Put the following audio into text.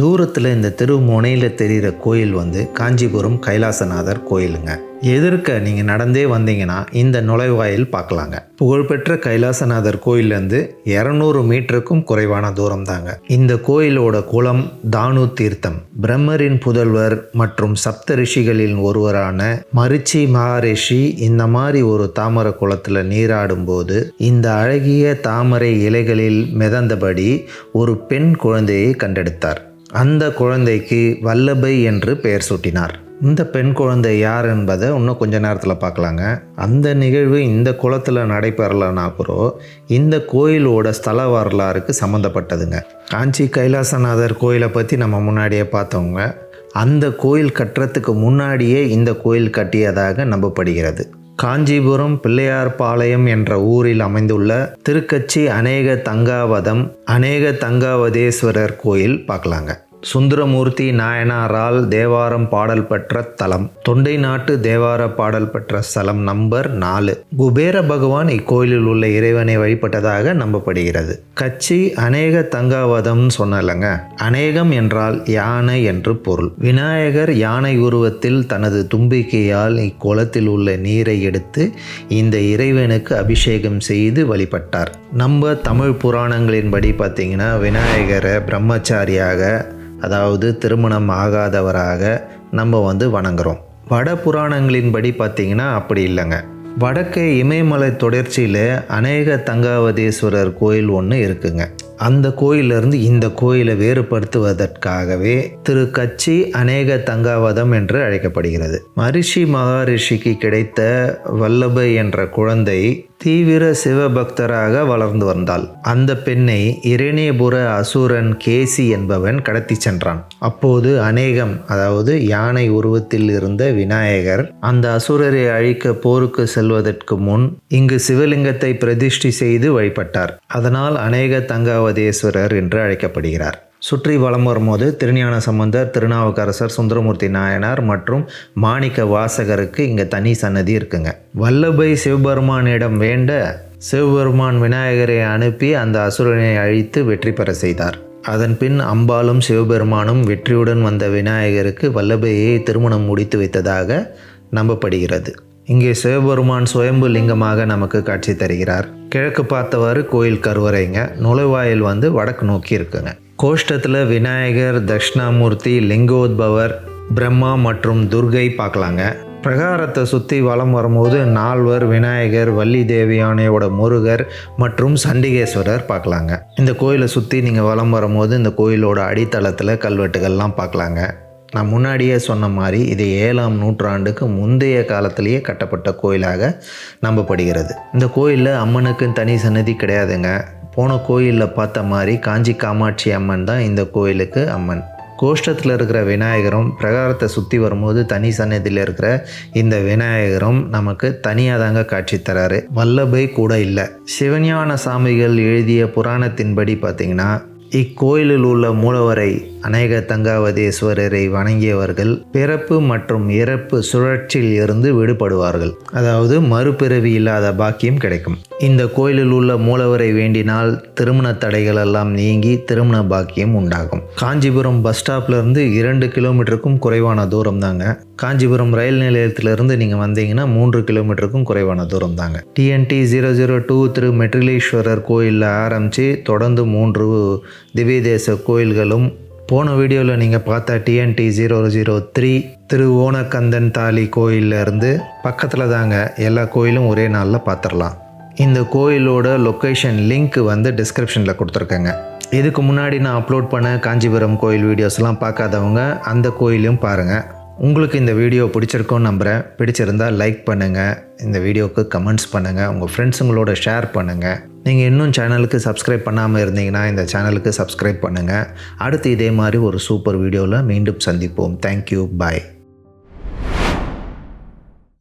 தூரத்தில் இந்த தெரு முனையில் தெரிகிற கோயில் காஞ்சிபுரம் கைலாசநாதர் கோயிலுங்க. எதிர்க்க நீங்கள் நடந்தே வந்தீங்கன்னா இந்த நுழைவாயில் பார்க்கலாங்க. புகழ்பெற்ற கைலாசநாதர் கோயிலேருந்து 200 மீட்டருக்கும் குறைவான தூரம் தாங்க. இந்த கோயிலோட குளம் தானு தீர்த்தம். பிரம்மரின் புதல்வர் மற்றும் சப்த ரிஷிகளில் ஒருவரான மரிச்சி மகாரிஷி இந்த மாதிரி ஒரு தாமரை குளத்தில் நீராடும் போது இந்த அழகிய தாமரை இலைகளில் மிதந்தபடி ஒரு பெண் குழந்தையை கண்டெடுத்தார். அந்த குழந்தைக்கு வல்லபை என்று பெயர் சூட்டினார். இந்த பெண் குழந்தை யார் என்பதை இன்னும் கொஞ்ச நேரத்தில் பார்க்கலாங்க. அந்த நிகழ்வு இந்த குளத்தில் நடைபெறலைன்னா கூட இந்த கோயிலோட ஸ்தல வரலாறுக்கு சம்மந்தப்பட்டதுங்க. காஞ்சி கைலாசநாதர் கோயிலை பற்றி நம்ம முன்னாடியே பார்த்தவங்க. அந்த கோயில் கட்டுறதுக்கு முன்னாடியே இந்த கோயில் கட்டியதாக நம்பப்படுகிறது. காஞ்சிபுரம் பிள்ளையார்பாளையம் என்ற ஊரில் அமைந்துள்ள திருக்கச்சி அநேக தங்காவதேஸ்வரர் கோயில் பார்க்கலாங்க. சுந்தரமூர்த்தி நாயனாரால் தேவாரம் பாடல் பெற்ற தலம். தொண்டை நாட்டு தேவார பாடல் பெற்ற ஸ்தலம் நம்பர் 4. குபேர பகவான் இக்கோயிலில் உள்ள இறைவனை வழிபட்டதாக நம்பப்படுகிறது. கச்சி அநேக தங்காவதம் சொன்னலங்க. அநேகம் என்றால் யானை என்று பொருள். விநாயகர் யானை உருவத்தில் தனது தும்பிக்கையால் இக்குளத்தில் உள்ள நீரை எடுத்து இந்த இறைவனுக்கு அபிஷேகம் செய்து வழிபட்டார். நம்ம தமிழ் புராணங்களின்படி பார்த்தீங்கன்னா விநாயகரை பிரம்மச்சாரியாக, அதாவது திருமணம் ஆகாதவராக நம்ம வணங்குறோம். வட புராணங்களின்படி பார்த்தீங்கன்னா அப்படி இல்லைங்க. வடக்கே இமயமலை தொடர்ச்சியில் அநேக தங்காவதேஸ்வரர் கோயில் ஒன்று இருக்குங்க. அந்த கோயிலிருந்து இந்த கோயிலை வேறுபடுத்துவதற்காகவே திரு கச்சி அநேக தங்காவதம் என்று அழைக்கப்படுகிறது. மரிஷி மகாரிஷிக்கு கிடைத்த வல்லபை என்ற குழந்தை தீவிர சிவபக்தராக வளர்ந்து வந்தாள். அந்த பெண்ணை இரணியபுர அசுரன் கேசி என்பவன் கடத்தி சென்றான். அப்போது அநேகம், அதாவது யானை உருவத்தில் இருந்த விநாயகர் அந்த அசுரரை அழிக்க போருக்கு செல்வதற்கு முன் இங்கு சிவலிங்கத்தை பிரதிஷ்டை செய்து வழிபட்டார். அதனால் அநேக தங்காவதேஸ்வரர் என்று அழைக்கப்படுகிறார். சுற்றி வலம் வரும்போது திருஞான சம்பந்தர், திருநாவுக்கரசர், சுந்தரமூர்த்தி நாயனார் மற்றும் மாணிக்க வாசகருக்கு இங்கே தனி சன்னதி இருக்குங்க. வல்லபை சிவபெருமானிடம் வேண்ட சிவபெருமான் விநாயகரை அனுப்பி அந்த அசுரனை அழித்து வெற்றி பெற செய்தார். அதன் பின் அம்பாலும் சிவபெருமானும் வெற்றியுடன் வந்த விநாயகருக்கு வல்லபையை திருமணம் முடித்து வைத்ததாக நம்பப்படுகிறது. இங்கே சிவபெருமான் சுயம்பு லிங்கமாக நமக்கு காட்சி தருகிறார். கிழக்கு பார்த்தவாறு கோயில் கருவறைங்க. நுழைவாயில் வடக்கு நோக்கி இருக்குங்க. கோஷ்டத்தில் விநாயகர், தட்சிணாமூர்த்தி, லிங்கோத்பவர், பிரம்மா மற்றும் துர்கை பார்க்கலாங்க. பிரகாரத்தை சுற்றி வலம் வரும்போது 4 விநாயகர், வள்ளி தேவியானையோட முருகர் மற்றும் சண்டிகேஸ்வரர் பார்க்கலாங்க. இந்த கோயிலை சுற்றி நீங்கள் வலம் வரும்போது இந்த கோயிலோட அடித்தளத்தில் கல்வெட்டுகள்லாம் பார்க்கலாங்க. நான் முன்னாடியே சொன்ன மாதிரி இது 7ஆம் நூற்றாண்டுக்கு முந்தைய காலத்திலேயே கட்டப்பட்ட கோயிலாக நம்பப்படுகிறது. இந்த கோயிலில் அம்மனுக்கு தனி சன்னதி கிடையாதுங்க. போன கோயிலில் பார்த்த மாதிரி காஞ்சி காமாட்சி அம்மன் தான் இந்த கோயிலுக்கு அம்மன். கோஷ்டத்தில் இருக்கிற விநாயகரும் பிரகாரத்தை சுற்றி வரும்போது தனி சன்னதியில் இருக்கிற இந்த விநாயகரும் நமக்கு தனியாக தாங்க காட்சி தராரு. வல்லபை கூட இல்லை. சிவஞான சாமிகள் எழுதிய புராணத்தின்படி பார்த்திங்கன்னா இக்கோயிலில் உள்ள மூலவரை அநேக தங்காவதேஸ்வரரை வணங்கியவர்கள் பிறப்பு மற்றும் இறப்பு சுழற்சியில் இருந்து விடுபடுவார்கள். அதாவது மறுபிறவி இல்லாத பாக்கியம் கிடைக்கும். இந்த கோயிலில் உள்ள மூலவரை வேண்டினால் திருமண தடைகள் எல்லாம் நீங்கி திருமண பாக்கியம் உண்டாகும். காஞ்சிபுரம் பஸ் ஸ்டாப்லேருந்து 2 கிலோமீட்டருக்கும் குறைவான தூரம் தாங்க. காஞ்சிபுரம் ரயில் நிலையத்திலிருந்து நீங்கள் வந்தீங்கன்னா 3 கிலோமீட்டருக்கும் குறைவான தூரம் தாங்க. TNT 002 திரு மெட்ரிலேஸ்வரர் கோயிலில் ஆரம்பித்து தொடர்ந்து 3 திவ்ய தேச கோயில்களும், போன வீடியோவில் நீங்கள் பார்த்த TNT 003 திரு ஓனக்கந்தன் தாலி கோயிலில் இருந்து பக்கத்தில் தாங்க. எல்லா கோயிலும் ஒரே நாளில் பார்த்துடலாம். இந்த கோயிலோட லொக்கேஷன் லிங்க் டிஸ்கிரிப்ஷனில் கொடுத்துருக்கேங்க. இதுக்கு முன்னாடி நான் அப்லோட் பண்ண காஞ்சிபுரம் கோயில் வீடியோஸ்லாம் பார்க்காதவங்க அந்த கோயிலையும் பாருங்கள். உங்களுக்கு இந்த வீடியோ பிடிச்சிருக்கோன்னு நம்புகிறேன். பிடிச்சிருந்தால் லைக் பண்ணுங்கள், இந்த வீடியோவுக்கு கமெண்ட்ஸ் பண்ணுங்கள், உங்கள் ஃப்ரெண்ட்ஸுங்களோட ஷேர் பண்ணுங்கள். நீங்கள் இன்னும் சேனலுக்கு சப்ஸ்கிரைப் பண்ணாமல் இருந்தீங்கன்னா இந்த சேனலுக்கு சப்ஸ்கிரைப் பண்ணுங்கள். அடுத்து இதே மாதிரி ஒரு சூப்பர் வீடியோவில் மீண்டும் சந்திப்போம். தேங்க்யூ, பாய்.